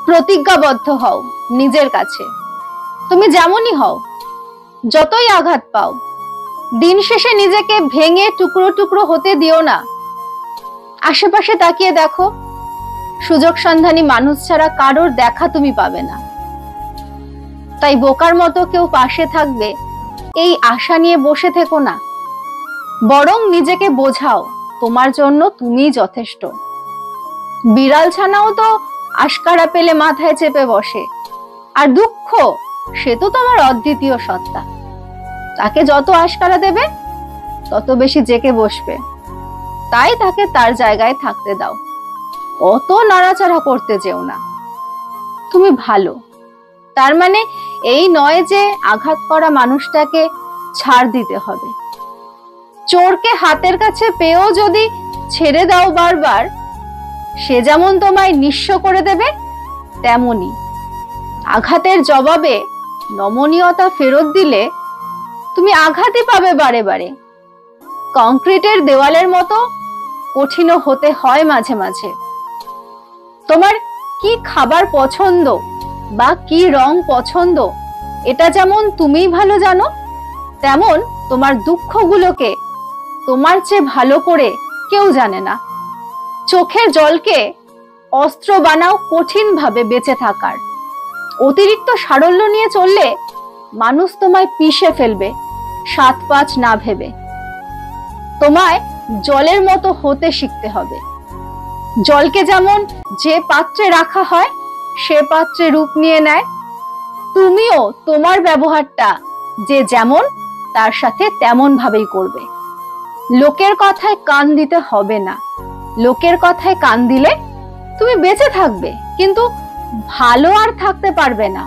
প্রতিজ্ঞাবদ্ধ হও নিজের কাছে। তুমি যেমনই হও, যতই আঘাত পাও, দিন শেষে নিজেকে ভেঙে টুকরো টুকরো হতে দিও না। আশেপাশে তাকিয়ে দেখো, সুযোগ সন্ধানী মানুষ ছাড়া কারোর দেখা তুমি পাবে না। তাই বোকার মতো কেউ পাশে থাকবে এই আশা নিয়ে বসে থেকো না, বরং নিজেকে বোঝাও তোমার জন্য তুমিই যথেষ্ট। বিড়াল ছানাও তো আশকারা পেলে মাথায় চেপে বসে, আর দুঃখ সে তো তোমার অদ্বিতীয় সত্তা। তাকে যত আশকারা দেবে তত বেশি জেকে বসবে। তাই তাকে তার জায়গায় থাকতে দাও, অত নাড়াচাড়া করতে যেও না। তুমি ভালো, তার মানে এই নয় যে আঘাত করা মানুষটাকে ছাড় দিতে হবে। চোরকে হাতের কাছে পেয়েও যদি ছেড়ে দাও বারবার, সে যেমন তোমায় নিঃস্ব করে দেবে, তেমনি আঘাতের জবাবে নমনীয়তা ফেরত দিলে তুমি আঘাতই পাবে বারে বারে। কংক্রিটের দেওয়ালের মতো কঠিন হতে হয় মাঝে মাঝে। তোমার কি খাবার পছন্দ বা কি রং পছন্দ, এটা যেমন তুমিই ভালো জানো, তেমন তোমার দুঃখগুলোকে তোমার চেয়ে ভালো করে কেউ জানে না। চোখের জলকে অস্ত্র বানাও কঠিন ভাবে বেঁচে থাকার। অতিরিক্ত সারল্য নিয়ে চললে মানুষ তোমায় পিষে ফেলবে, ৭-৫ না ভেবে। তোমায় জলের মতো হতে শিখতে হবে। জলকে যেমন যে পাত্রে রাখা হয় সে পাত্রে রূপ নিয়ে নেয়, তুমিও তোমার ব্যবহারটা যে যেমন তার সাথে তেমন ভাবেই করবে। লোকের কথায় কান দিতে হবে না। লোকের কথায় কান দিলে তুমি বেঁচে থাকবে, কিন্তু ভালো আর থাকতে পারবে না।